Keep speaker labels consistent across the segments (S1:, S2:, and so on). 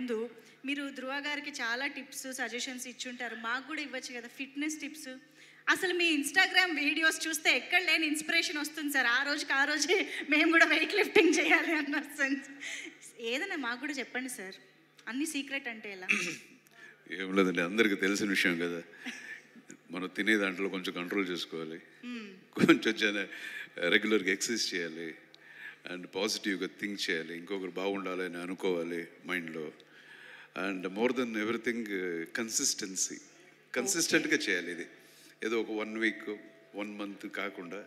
S1: ముందు మీరు ధృవ గారికి చాలా టిప్స్ సజెషన్స్ ఇచ్చుంటారు, మాకు కూడా ఇవ్వచ్చు కదా ఫిట్నెస్ టిప్స్. అసలు మీ ఇన్స్టాగ్రామ్ వీడియోస్ చూస్తే ఎక్కడ లేని ఇన్స్పిరేషన్ వస్తుంది సార్. ఆ రోజే మేము కూడా వెయిట్ లిఫ్టింగ్ చేయాలి అన్న సెన్స్. ఏదైనా మాకు కూడా చెప్పండి సార్, అన్ని సీక్రెట్ అంటే ఎలా?
S2: ఏం లేదండి, అందరికీ తెలిసిన విషయం కదా. మనం తినే దాంట్లో కొంచెం కంట్రోల్ చేసుకోవాలి, కొంచెం రెగ్యులర్గా ఎక్సర్సైజ్ చేయాలి, అండ్ పాజిటివ్గా థింక్ చేయాలి, ఇంకొకరు బాగుండాలి అని అనుకోవాలి మైండ్లో. అండ్ మోర్ దెన్ ఎవ్రీథింగ్ కన్సిస్టెంట్గా చేయాలి. ఇది ఏదో ఒక 1 వీక్ 1 మంత్ కాకుండా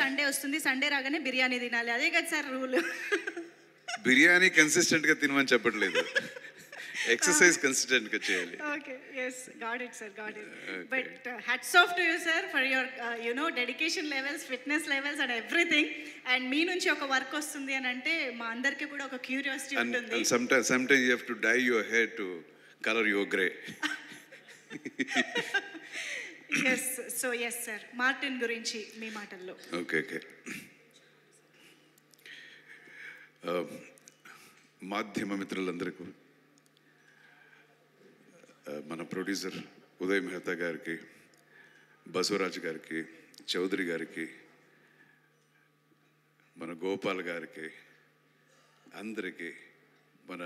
S1: సండే వస్తుంది, సండే రాగానే బిర్యానీ తినాలి, అదే కదా సార్ రూల్.
S2: బిర్యానీ కన్సిస్టెంట్గా తినమని చెప్పట్లేదు, ఎక్సర్సైజ్ కన్సిస్టెంట్గా చేయాలి.
S1: Okay, yes, got it sir, got it. But hats off to you sir for your dedication levels, fitness levels and everything. And మీ నుంచి ఒక వర్క్ వస్తుంది అని అంటే మా అందరికీ కూడా ఒక క్యూరియాసిటీ ఉంటుంది.
S2: And sometimes you have to dye your hair to color your gray.
S1: yes sir, Martin గురించి మీ మాటల్లో.
S2: ఓకే. మాధ్యమ మిత్రులందరికీ, మన ప్రొడ్యూసర్ ఉదయ్ మెహతా గారికి, బసవరాజు గారికి, చౌదరి గారికి, మన గోపాల్ గారికి, అందరికీ, మన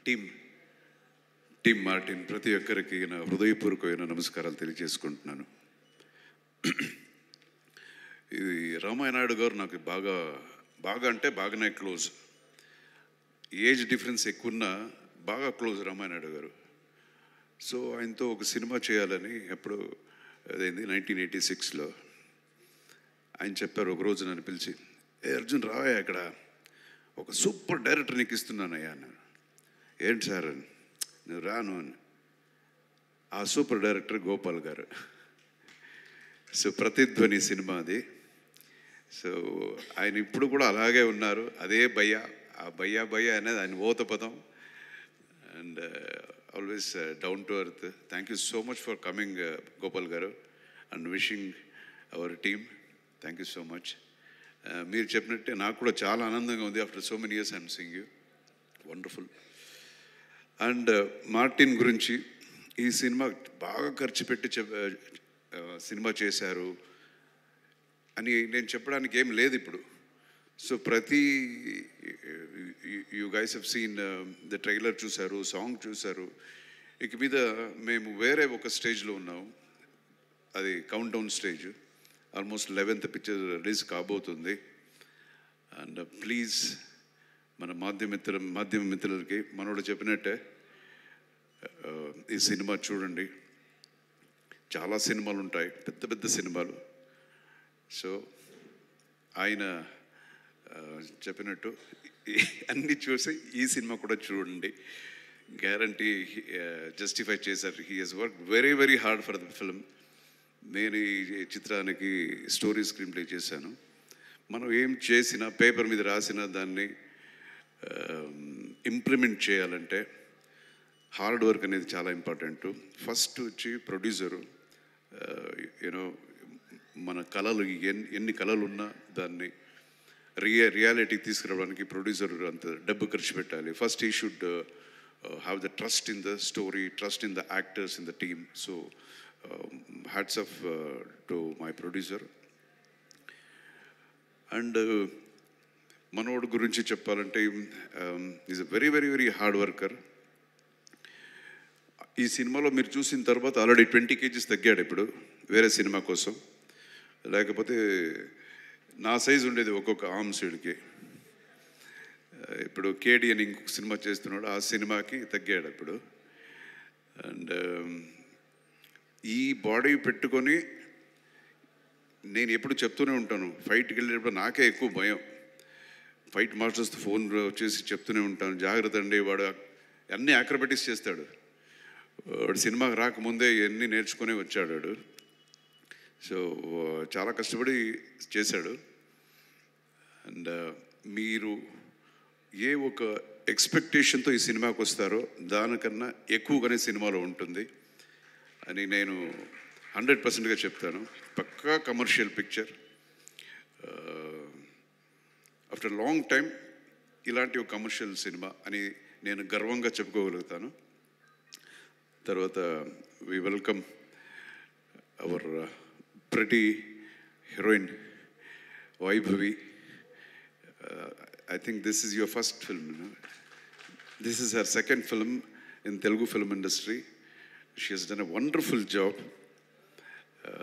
S2: టీమ్ మార్టిన్ ప్రతి ఒక్కరికి నా హృదయపూర్వకమైన నమస్కారాలు తెలియజేసుకుంటున్నాను. ఇది రామానాయుడు గారు నాకు బాగా అంటే బాగానే క్లోజ్. ఏజ్ డిఫరెన్స్ ఎక్కువన్నా బాగా క్లోజ్ రామానాయుడు గారు. సో ఆయనతో ఒక సినిమా చేయాలని ఎప్పుడు అదైంది 1986లో ఆయన చెప్పారు. ఒకరోజు నన్ను పిలిచి, అర్జున్ రావయ్యా, అక్కడ ఒక సూపర్ డైరెక్టర్ నీకు ఇస్తున్నానయ్యా అన్నారు. ఏంటి సార్ అని, నేను రాను అని. ఆ సూపర్ డైరెక్టర్ గోపాల్ గారు. సో ప్రతిధ్వని సినిమా అది. సో ఆయన ఇప్పుడు కూడా అలాగే ఉన్నారు, అదే భయ్యా. ఆ భయ్యా అనేది ఆయన ఓత పదం. And always down to earth. Thank you so much for coming, Gopal garu, and wishing our team. Thank you so much. మీరు చెప్పినట్టే నాకు కూడా చాలా ఆనందంగా ఉంది. After so many years I'm seeing you, wonderful. And Martin గురించి, ఈ cinema బాగా ఖర్చు పెట్టి సినిమా చేశారు అని నేను చెప్పడానికి ఏం లేదు ఇప్పుడు. So you guys have seen the trailer చూశారు, సాంగ్ చూశారు. ఇక మీద మేము వేరే ఒక స్టేజ్లో ఉన్నాము, అది count down stage. Almost 11th picture release కాబోతుంది. అండ్ ప్లీజ్ మన మాధ్యమ మిత్రులకి మనోడు చెప్పినట్టే ఈ సినిమా చూడండి. చాలా సినిమాలు ఉంటాయి, పెద్ద సినిమాలు. సో ఆయన చెప్పినట్టు అన్నీ చూసి ఈ సినిమా కూడా చూడండి, గ్యారంటీ జస్టిఫై చేశారు. He has work very hard for the film. నేను ఈ చిత్రానికి స్టోరీ స్క్రీన్ ప్లే చేశాను. మనం ఏం చేసినా, పేపర్ మీద రాసిన దాన్ని ఇంప్లిమెంట్ చేయాలంటే హార్డ్ వర్క్ అనేది చాలా ఇంపార్టెంట్. ఫస్ట్ వచ్చి ప్రొడ్యూసరు, యూనో మన కళలు ఎన్ని కళలు ఉన్నా దాన్ని రియాలిటీకి తీసుకురావడానికి ప్రొడ్యూసర్ అంత డబ్బు ఖర్చు పెట్టాలి. First he should have the trust in the story, trust in the actors, in the team. So hats off to my producer. And మనోడు గురించి చెప్పాలంటే is a very hard worker. ఈ సినిమాలో మీరు చూసిన తర్వాత ఆల్రెడీ 20 kgs తగ్గాడు ఇప్పుడు వేరే సినిమా కోసం. లేకపోతే నా సైజు ఉండేది ఒక్కొక్క ఆర్మ్ సైడ్కి. ఇప్పుడు కేడి అని ఇంకొక సినిమా చేస్తున్నాడు, ఆ సినిమాకి తగ్గాడు ఇప్పుడు. అండ్ ఈ బాడీ పెట్టుకొని నేను ఎప్పుడు చెప్తూనే ఉంటాను, ఫైట్కి వెళ్ళేటప్పుడు నాకే ఎక్కువ భయం. ఫైట్ మాస్టర్స్ ఫోన్ వచ్చేసి చెప్తూనే ఉంటాను, జాగ్రత్త అండి, వాడు అన్నీ ఆక్రోబాటిక్స్ చేస్తాడు. వాడు సినిమాకి రాకముందే ఇవన్నీ నేర్చుకునే వచ్చాడు వాడు. సో చాలా కష్టపడి చేశాడు. అండ్ మీరు ఏ ఒక ఎక్స్పెక్టేషన్తో ఈ సినిమాకి వస్తారో దానికన్నా ఎక్కువగానే సినిమాలో ఉంటుంది అని నేను 100%గా చెప్తాను. పక్కా commercial picture. After long time ఇలాంటి ఒక కమర్షియల్ సినిమా అని నేను గర్వంగా చెప్పుకోగలుగుతాను. తర్వాత we welcome our pretty heroine Vaibhavi. I think this is your first film, you know? This is her second film in Telugu film industry. She has done a wonderful job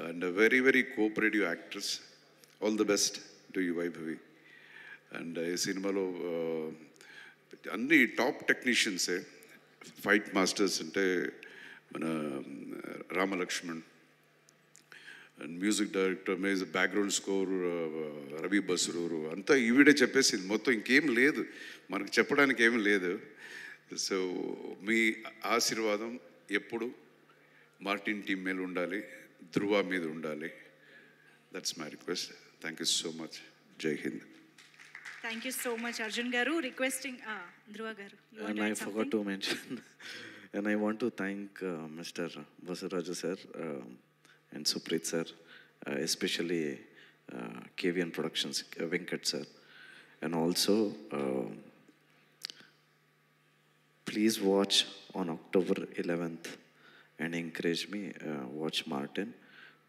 S2: and a very, very cooperative actress. All the best to you, Vaibhavi. And ఈ సినిమాలో అన్ని top టెక్నీషియన్సే, fight masters అంటే మన Ramlakshman, and music director, background score Ravi Basrur, అంతా ఈవిడే చెప్పేసింది మొత్తం. ఇంకేం లేదు మనకు చెప్పడానికి, ఏం లేదు. సో మీ ఆశీర్వాదం ఎప్పుడు మార్టిన్ టీమ్ మీద ఉండాలి, ధృవ మీద ఉండాలి. That's my request. Thank you so much. Jai Hind.
S1: Thank you so much Arjun గారు. రిక్వెస్టింగ్ ధృవ గారు.
S3: And I forgot to mention, and I want to thank Mr. Vasaraju sir and Supreet sir, especially KVN Productions, Venkat sir. And also, please watch on October 11th and encourage me, watch Martin.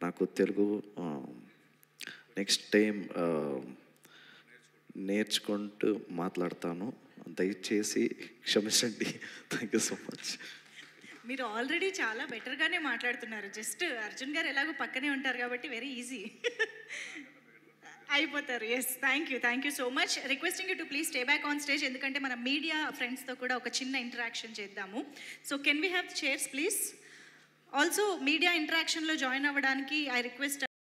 S3: Naku Telugu next time నేర్చుకుంటూ మాట్లాడతాను, దయచేసి క్షమించండి. Thank you so much.
S1: మీరు already చాలా బెటర్గానే మాట్లాడుతున్నారు. Just Arjun గారు ఎలాగో పక్కనే ఉంటారు కాబట్టి వెరీ ఈజీ అయిపోతారు. Yes, thank you so much. Requesting you to please stay back on stage, ఎందుకంటే మన మీడియా ఫ్రెండ్స్తో కూడా ఒక చిన్న ఇంటరాక్షన్ చేద్దాము. So can we have chairs please? Also media ఇంటరాక్షన్లో జాయిన్ అవ్వడానికి ఐ రిక్వెస్ట్